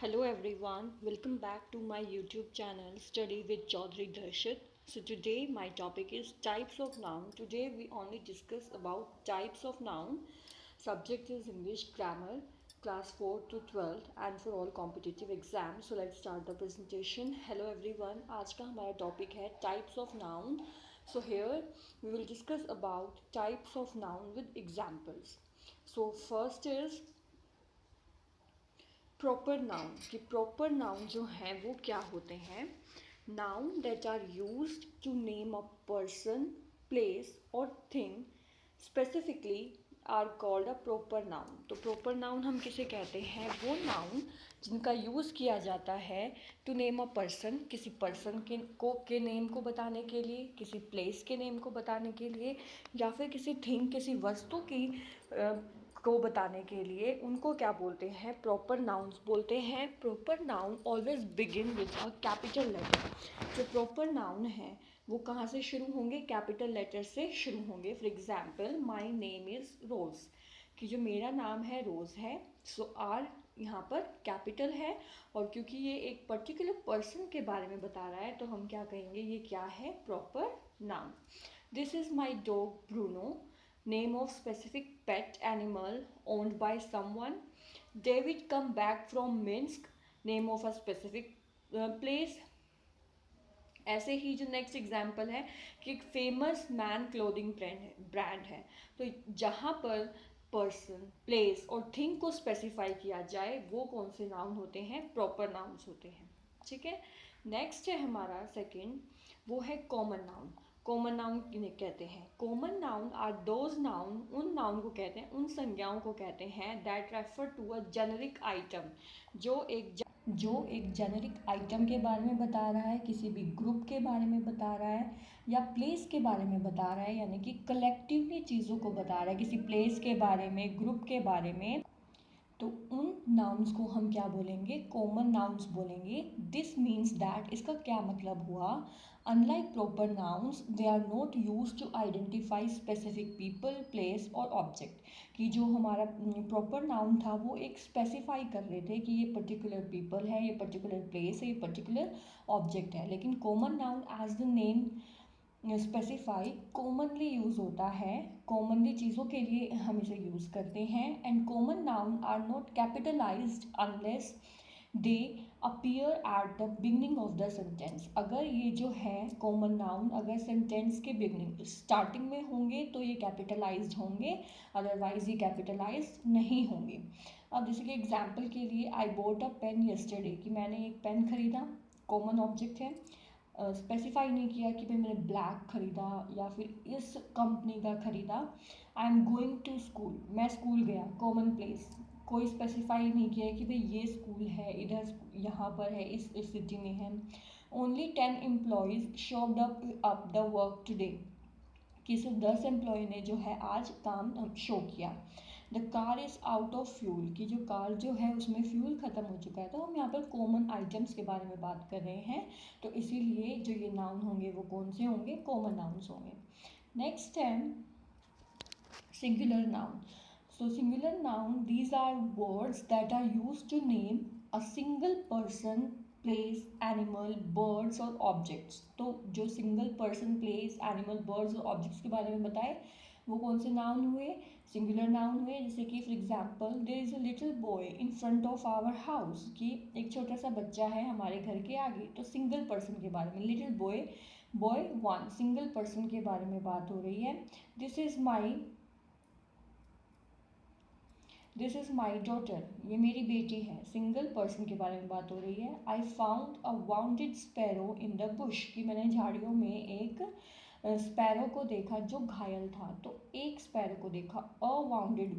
Hello everyone, welcome back to my YouTube channel Study with Chaudhary Darshit. So today my topic is types of noun. Today we only discuss about types of noun. Subject is English grammar, class 4 to 12 and for all competitive exams. So let's start the presentation. Hello everyone, आज का हमारा topic है types of noun. So here we will discuss about types of noun with examples. So first is proper noun कि proper noun जो हैं वो क्या होते हैं. Noun that are used to name a person, place और thing specifically are called a proper noun. तो proper noun हम किसे कहते हैं? वो नाउन जिनका यूज़ किया जाता है टू नेम अ पर्सन, किसी पर्सन के नेम को बताने के लिए, किसी प्लेस के नेम को बताने के लिए, या फिर किसी थिंग, किसी वस्तु की को बताने के लिए. उनको क्या बोलते हैं? प्रॉपर नाउन्स बोलते हैं. Proper noun always begin with a capital letter. जो प्रॉपर नाउन है वो कहाँ से शुरू होंगे? कैपिटल लेटर से शुरू होंगे. For example my name is Rose, कि जो मेरा नाम है रोज़ है. सो आर यहाँ पर कैपिटल है, और क्योंकि ये एक पर्टिकुलर पर्सन के बारे में बता रहा है तो हम क्या कहेंगे? ये क्या है? Proper noun. This is my dog Bruno, name of specific pet animal owned by someone. David come back from Minsk, name of a specific place. ऐसे ही जो नेक्स्ट एग्जाम्पल है कि एक फेमस मैन क्लोथिंग ब्रांड है. तो जहाँ पर person, place और थिंग को स्पेसिफाई किया जाए वो कौन से नाउन होते हैं? प्रॉपर नाउन्स होते हैं. ठीक है. नेक्स्ट है हमारा सेकंड, वो है कॉमन नाउन. कॉमन नाउन किन्हें कहते हैं? Common noun are those noun, उन नाउन को कहते हैं, उन संज्ञाओं को कहते हैं that refer to a generic item, जो एक जेनरिक आइटम के बारे में बता रहा है, किसी भी ग्रुप के बारे में बता रहा है, या प्लेस के बारे में बता रहा है, यानी कि कलेक्टिवली चीज़ों को बता रहा है, किसी प्लेस के बारे में, ग्रुप के बारे में. तो उन नाउन्स को हम क्या बोलेंगे? कॉमन नाउन्स बोलेंगे. दिस मीन्स दैट, इसका क्या मतलब हुआ? Unlike proper nouns they are not use to identify specific people, place और ऑब्जेक्ट. कि जो हमारा प्रॉपर नाउन था वो एक स्पेसिफाई कर रहे थे कि ये पर्टिकुलर पीपल है, ये पर्टिकुलर प्लेस है, ये पर्टिकुलर ऑब्जेक्ट है. लेकिन common noun as the name specify commonly use होता है, कॉमनली चीज़ों के लिए हम इसे यूज़ करते हैं. And common noun are not capitalized unless they appear at the beginning of the sentence. अगर ये जो है कॉमन नाउन अगर सेंटेंस के बिगनिंग, स्टार्टिंग में होंगे तो ये कैपिटलाइज्ड होंगे, अदरवाइज ये कैपिटलाइज्ड नहीं होंगे. अब जैसे कि एग्जाम्पल के लिए आई बोट अ पेन यस्टरडे, कि मैंने एक पेन खरीदा, कॉमन ऑब्जेक्ट है. स्पेसिफाई नहीं किया कि भाई मैंने ब्लैक खरीदा या फिर इस कंपनी का खरीदा. I am going to school, मैं स्कूल गया, कॉमन प्लेस. कोई स्पेसिफाई नहीं किया कि भाई ये स्कूल है, इधर यहाँ पर है, इस सिटी में है. Only 10 employees showed up the work today, कि सिर्फ 10 एम्प्लॉय ने जो है आज काम शो किया. The car is out of fuel, की जो कार जो है उसमें फ्यूल ख़त्म हो चुका है. तो हम यहाँ पर कॉमन आइटम्स के बारे में बात कर रहे हैं, तो इसीलिए जो ये नाउन होंगे वो कौन से होंगे? कॉमन नाउन्स होंगे. नेक्स्ट है singular noun. So singular noun, these are words that are use to name a single person, place, animal, birds और ऑब्जेक्ट्स. तो जो single person, place, animal, birds और ऑब्जेक्ट्स के बारे में बताए वो कौन से नाउन हुए? सिंगुलर नाउन हुए. जैसे कि for example there is a little boy in front of our house, कि एक छोटा सा बच्चा है हमारे घर के आगे. तो सिंगल पर्सन के बारे में, little boy, boy one, single person के बारे में बात हो रही है. दिस इज़ माई डॉटर, ये मेरी बेटी है. सिंगल पर्सन के बारे में बात हो रही है. I found a wounded sparrow in the Bush, कि मैंने झाड़ियों में एक स्पैरो को देखा जो घायल था. तो एक स्पैरो को देखा, a wounded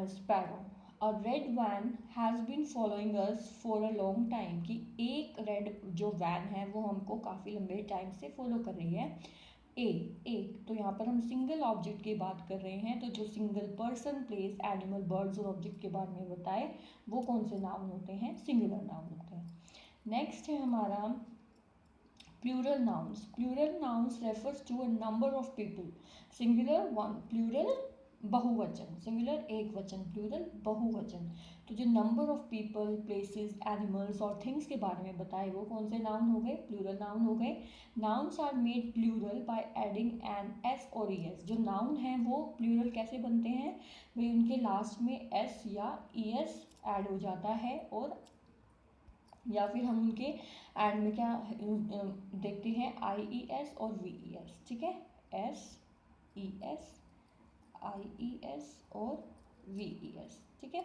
sparrow. A red van has been following us for a long time, कि एक रेड जो वैन है वो हमको काफ़ी लंबे टाइम से फॉलो कर रही है. ए, एक, तो यहाँ पर हम सिंगल ऑब्जेक्ट की बात कर रहे हैं. तो जो single person, place, animal, birds और ऑब्जेक्ट के बारे में बताए वो कौन से नाउन होते हैं? सिंगुलर नाउन होते हैं. नेक्स्ट है हमारा plural nouns. Plural nouns refers to a number of people. Singular one, plural बहुवचन. सिंगुलर एक वचन, प्लूरल बहुवचन. तो जो number of people, places, animals और थिंग्स के बारे में बताए वो कौन से नाउन हो गए, प्लूरल नाउन हो गए। Nouns are made plural by adding N S और ई एस। जो नाउन हैं वो प्लूरल कैसे बनते हैं भाई, उनके लास्ट में एस या ई एस ऐड हो जाता है, और या फिर हम उनके एंड में क्या देखते हैं, आई ई एस और वी ई एस, ठीक है, S E S, I E S और वी ई एस, ठीक है।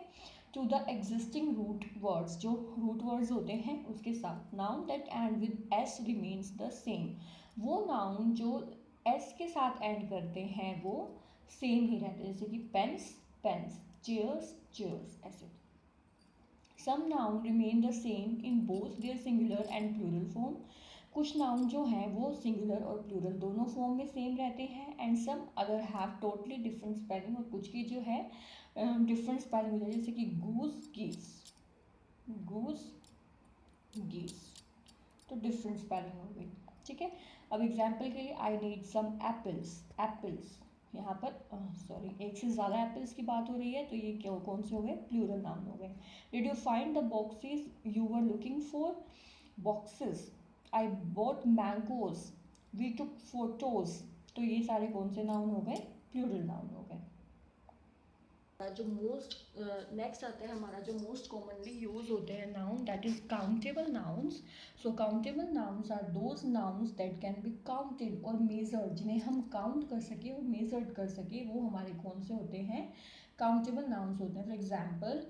To the existing root words, जो रूट वर्ड्स होते हैं उसके साथ। Noun that end with S remains the same. वो नाउन जो एस के साथ एंड करते हैं वो सेम ही रहते हैं, जैसे कि पेन्स पेन्स, चेयर्स चेयर्स, ऐसे। Some noun remain the same in both their singular and plural form. कुछ नाउन जो हैं वो सिंगुलर और प्लूरल दोनों फॉर्म में सेम रहते हैं। And some other have totally different spelling, और कुछ की जो है डिफरेंट स्पेलिंग हो जाए, जैसे कि गूस गीस, गूस गीस, तो डिफरेंट स्पेलिंग हो गई, ठीक है। अब एग्जाम्पल के लिए, I need some apples, apples, यहाँ पर सॉरी एक से ज़्यादा एप्पल्स की बात हो रही है, तो ये क्या कौन से हो गए, प्लूरल नाउन हो गए। Did you find the boxes you were looking for, boxes. I bought mangoes, we took photos, तो ये सारे कौन से नाउन हो गए, प्लूरल नाउन हो गए। जो मोस्ट नेक्स्ट आता है हमारा, जो मोस्ट कॉमनली यूज होते हैं noun, that is countable nouns. So countable nouns are those nouns that can be counted और मेजर्ड, जिन्हें हम काउंट कर सके और मेजर्ड कर सके, वो हमारे कौन से होते हैं, काउंटेबल नाउन्स होते हैं। For example,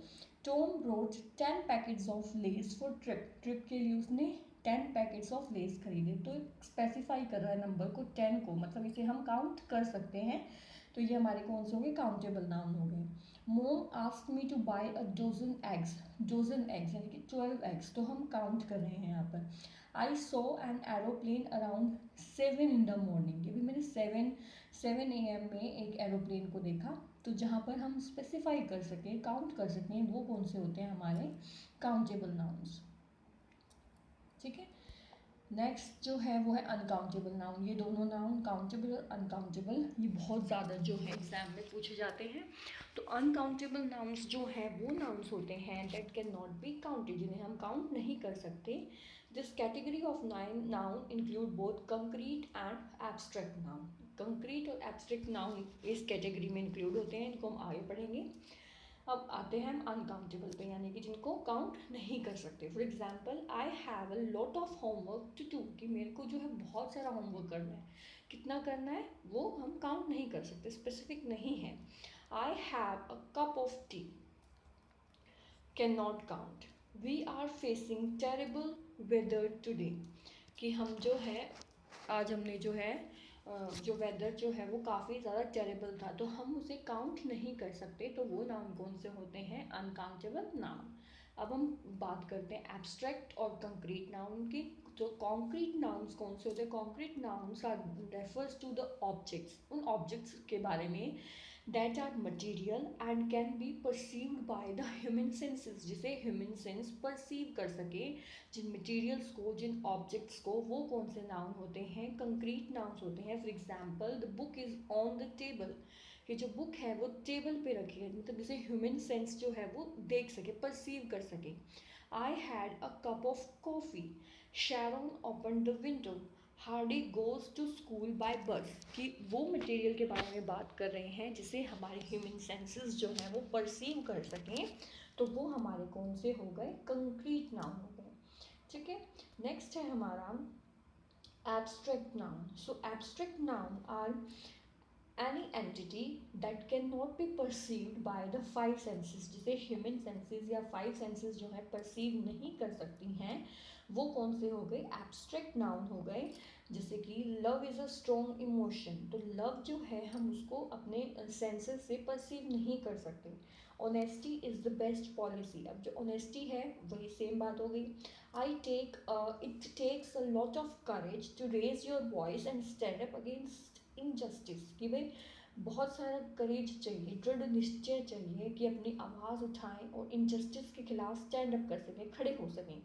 Tom brought 10 packets of less for trip. Trip के लिए उसने 10 पैकेट्स ऑफ लेस खरीदे, तो स्पेसिफाई कर रहा है नंबर को, 10 को, मतलब इसे हम काउंट कर सकते हैं, तो ये हमारे कौन से हो गए, काउंटेबल नाउन हो गए। Mom asked me to buy a dozen eggs, dozen eggs यानी कि 12 एग्स, तो हम काउंट कर रहे हैं यहाँ पर। I saw an aeroplane around 7 in the morning, ये भी मैंने 7 AM में एक एरोप्लेन को देखा, तो जहाँ पर हम स्पेसिफाई कर सकें, काउंट कर सकें, वो कौन से होते हैं हमारे काउंटेबल नाउन्स, ठीक है। नेक्स्ट जो है वो है अनकाउंटेबल नाउन। ये दोनों नाउन, काउंटेबल और अनकाउंटेबल, ये बहुत ज़्यादा जो है एग्जाम में पूछे जाते हैं। तो अनकाउंटेबल नाउन्स जो हैं वो नाउन्स होते हैं that can not be counted, जिन्हें हम काउंट नहीं कर सकते। This category of noun include both concrete and abstract noun. Concrete और एब्स्ट्रैक्ट नाउन इस कैटेगरी में इंक्लूड होते हैं, इनको हम आगे पढ़ेंगे। अब आते हैं हम अनकाउंटेबल पे, यानी कि जिनको काउंट नहीं कर सकते। For example, I have a lot of homework to do, कि मेरे को जो है बहुत सारा होमवर्क करना है, कितना करना है वो हम काउंट नहीं कर सकते, स्पेसिफिक नहीं है। I have a cup of tea, can not count. We are facing terrible weather today, कि हम जो है आज हमने जो है जो वेदर जो है वो काफ़ी ज़्यादा टेरेबल था, तो हम उसे काउंट नहीं कर सकते, तो वो नाउन कौन से होते हैं, अनकाउंटेबल नाउन। अब हम बात करते हैं एब्स्ट्रैक्ट और कंक्रीट नाउन की। तो कॉन्क्रीट नाउन्स कौन से होते हैं, concrete nouns are refers to the objects, उन ऑब्जेक्ट्स के बारे में that are material and can be perceived by the human senses, जिसे human sense perceive कर सके, जिन materials को, जिन objects को, वो कौन से noun होते हैं, concrete nouns होते हैं। For example, the book is on the table, कि जो book है वो table पे रखी है, मतलब जिसे human sense जो है वो देख सके, perceive कर सके। I had a cup of coffee, Sharon opened the window, Hardy goes to school by bus, कि वो मटेरियल के बारे में बात कर रहे हैं जिसे हमारे ह्यूमन सेंसेस जो हैं वो परसीव कर सकें, तो वो हमारे कौन से हो गए, कंक्रीट नाउन हो गए, ठीक है। नेक्स्ट है हमारा abstract noun. So abstract noun are any entity that cannot be perceived by the five senses, जिसे human senses या five senses जो है perceive नहीं कर सकती हैं, वो कौन से हो गए, abstract noun हो गए। जैसे कि love is a strong emotion, तो love जो है हम उसको अपने senses से perceive नहीं कर सकते। honesty is the best policy, अब जो honesty है वही सेम बात हो गई। it takes a lot of courage to raise your voice and stand up against injustice, कि भाई बहुत सारा करेज चाहिए, दृढ़ निश्चय चाहिए कि अपनी आवाज़ उठाएं और इनजस्टिस के खिलाफ स्टैंड अप कर सकें, खड़े हो सकें।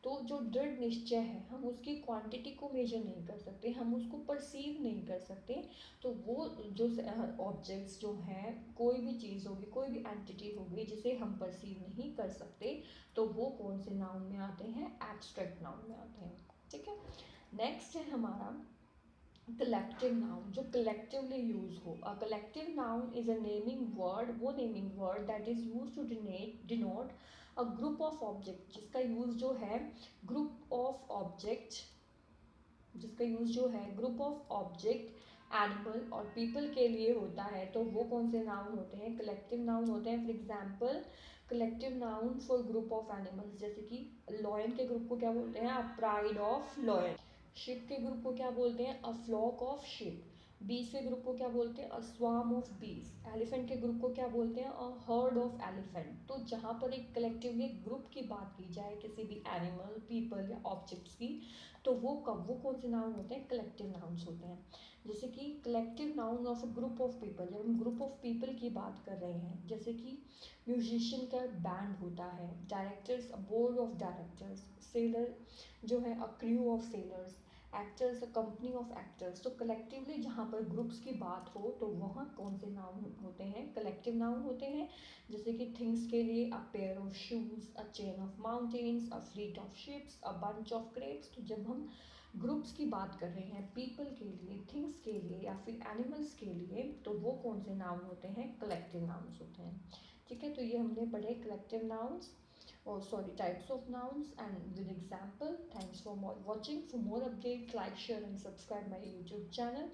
तो जो दृढ़ निश्चय है हम उसकी क्वांटिटी को मेजर नहीं कर सकते, हम उसको परसीव नहीं कर सकते। तो वो जो ऑब्जेक्ट्स जो हैं, कोई भी चीज़ होगी, कोई भी एंटिटी होगी जिसे हम परसीव नहीं कर सकते, तो वो कौन से नाउन में आते हैं, एब्स्ट्रैक्ट नाउन में आते हैं। ठीक है, नेक्स्ट है हमारा कलेक्टिव नाउन, जो कलेक्टिवली यूज हो। A collective noun is a naming word, वो naming word that is use to denote a group of object, जिसका यूज जो है ग्रुप ऑफ ऑब्जेक्ट, जिसका यूज जो है ग्रुप ऑफ ऑब्जेक्ट, एनिमल और पीपल के लिए होता है। तो वो कौन से नाउन होते हैं, कलेक्टिव नाउन होते हैं। For example collective noun for group of animals, जैसे कि लॉयन के ग्रुप को क्या बोलते हैं, a pride of lion. Ship के ग्रुप को क्या बोलते हैं, अ फ्लॉक ऑफ शिप। बीस के ग्रुप को क्या बोलते हैं, अ स्वार्म ऑफ बीस। एलिफेंट के ग्रुप को क्या बोलते हैं, अ हर्ड ऑफ एलिफेंट। तो जहाँ पर एक कलेक्टिवली ग्रुप की बात की जाए किसी भी एनिमल, पीपल या ऑब्जेक्ट्स की, तो वो कौन से नाउन होते हैं, कलेक्टिव नाउन्स होते हैं। जैसे कि collective noun of a group of people, जब हम ग्रुप ऑफ पीपल की बात कर रहे हैं, जैसे कि म्यूजिशियन का बैंड होता है, directors a board of directors, seller जो है a crew of sellers, actors a company of actors. तो कलेक्टिवली जहाँ पर ग्रुप्स की बात हो तो वहाँ कौन से नाउन होते हैं, कलेक्टिव नाउन होते हैं। जैसे कि थिंग्स के लिए a pair of shoes, a chain of mountains, a fleet of ships, a bunch of grapes. तो जब हम ग्रुप्स की बात कर रहे हैं, पीपल के लिए, थिंग्स के लिए या फिर एनिमल्स के लिए, तो वो कौन से नाउन होते हैं, कलेक्टिव नाउन्स होते हैं। ठीक है, तो ये हमने पढ़े collective nouns, or sorry, types of nouns and with example. Thanks for watching. For more updates, like, share and subscribe my YouTube channel.